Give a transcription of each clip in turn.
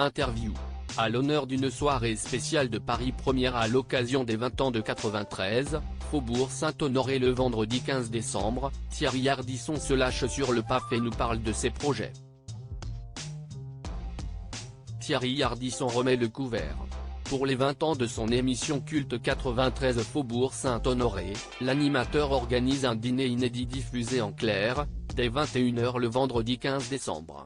Interview. À l'honneur d'une soirée spéciale de Paris Première à l'occasion des 20 ans de 93, Faubourg Saint-Honoré le vendredi 15 décembre, Thierry Ardisson se lâche sur le PAF et nous parle de ses projets. Thierry Ardisson remet le couvert. Pour les 20 ans de son émission culte 93 Faubourg Saint-Honoré, l'animateur organise un dîner inédit diffusé en clair, dès 21 h le vendredi 15 décembre.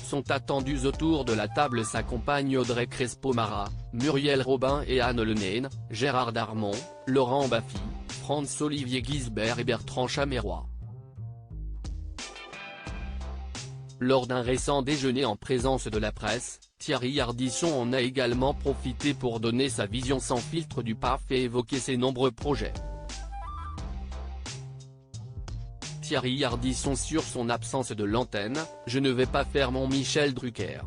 Sont attendus autour de la table sa compagne Audrey Crespo-Mara, Muriel Robin et Anne Lenaine, Gérard Darmon, Laurent Baffy, Franz-Olivier Gisbert et Bertrand Chameroy. Lors d'un récent déjeuner en présence de la presse, Thierry Ardisson en a également profité pour donner sa vision sans filtre du PAF et évoquer ses nombreux projets. Thierry Ardisson sur son absence de l'antenne: je ne vais pas faire mon Michel Drucker.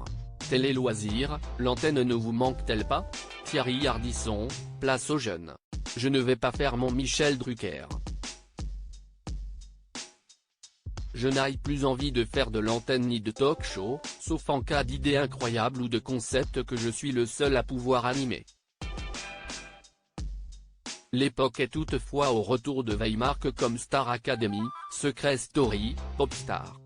Télé Loisirs, l'antenne ne vous manque-t-elle pas? Thierry Ardisson, place aux jeunes. Je ne vais pas faire mon Michel Drucker. Je n'ai plus envie de faire de l'antenne ni de talk-show, sauf en cas d'idée incroyable ou de concept que je suis le seul à pouvoir animer. L'époque est toutefois au retour de vieilles marques comme Star Academy, Secret Story, Popstar.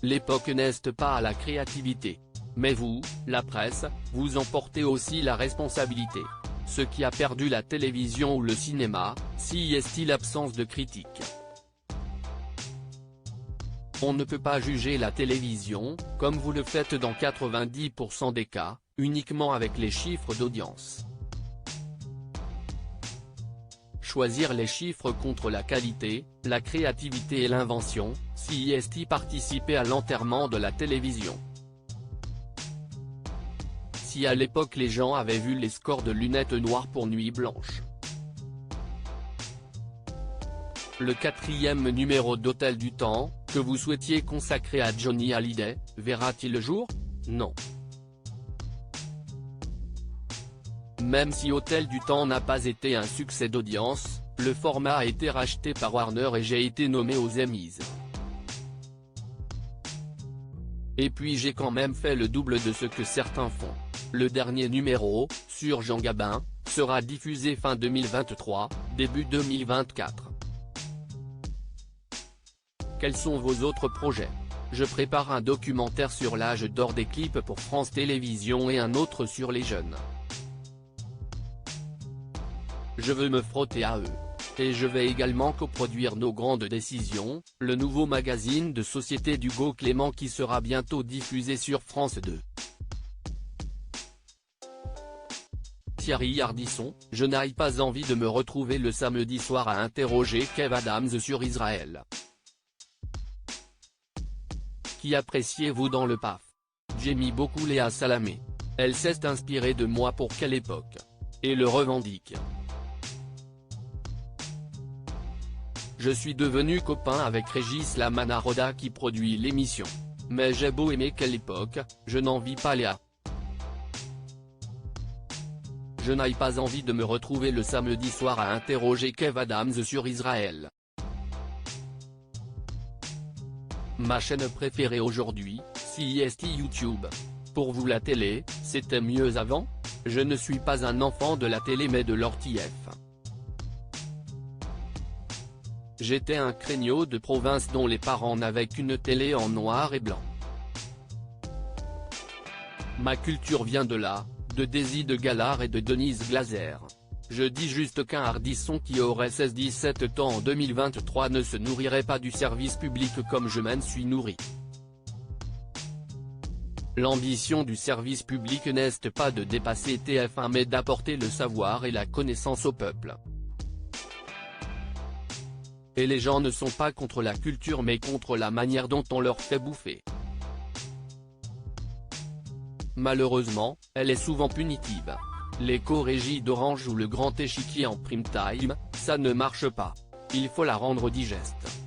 L'époque n'est pas à la créativité. Mais vous, la presse, vous en portez aussi la responsabilité. Ce qui a perdu la télévision ou le cinéma, si est-il l'absence de critique. On ne peut pas juger la télévision, comme vous le faites dans 90% des cas, uniquement avec les chiffres d'audience. Choisir les chiffres contre la qualité, la créativité et l'invention, si est participer à l'enterrement de la télévision. Si à l'époque les gens avaient vu les scores de Lunettes Noires pour Nuit Blanche. Le 4e numéro d'Hôtel du Temps, que vous souhaitiez consacrer à Johnny Hallyday, verra-t-il le jour? Non. Même si Hôtel du Temps n'a pas été un succès d'audience, le format a été racheté par Warner et j'ai été nommé aux Emmys. Et puis j'ai quand même fait le double de ce que certains font. Le dernier numéro, sur Jean Gabin, sera diffusé fin 2023, début 2024. Quels sont vos autres projets? Je prépare un documentaire sur l'âge d'or des clips pour France Télévisions et un autre sur les jeunes. Je veux me frotter à eux. Et je vais également coproduire Nos Grandes Décisions, le nouveau magazine de société d'Hugo Clément qui sera bientôt diffusé sur France 2. Thierry Ardisson: je n'ai pas envie de me retrouver le samedi soir à interroger Kev Adams sur Israël. Qui appréciez-vous dans le PAF? J'aime beaucoup Léa Salamé. Elle s'est inspirée de moi pour quelle époque? Et le revendique. Je suis devenu copain avec Régis Lamanaroda qui produit l'émission. Mais j'ai beau aimer quelle époque, je n'envie pas Léa. Je n'ai pas envie de me retrouver le samedi soir à interroger Kev Adams sur Israël. Ma chaîne préférée aujourd'hui, c'est YouTube. Pour vous la télé, c'était mieux avant? Je ne suis pas un enfant de la télé mais de l'orTF. J'étais un craignos de province dont les parents n'avaient qu'une télé en noir et blanc. Ma culture vient de là, de Daisy de Galard et de Denise Glaser. Je dis juste qu'un Ardisson qui aurait 16-17 ans en 2023 ne se nourrirait pas du service public comme je m'en suis nourri. L'ambition du service public n'est pas de dépasser TF1 mais d'apporter le savoir et la connaissance au peuple. Et les gens ne sont pas contre la culture mais contre la manière dont on leur fait bouffer. Malheureusement, elle est souvent punitive. L'éco-régie d'Orange ou le grand échiquier en prime time, ça ne marche pas. Il faut la rendre digeste.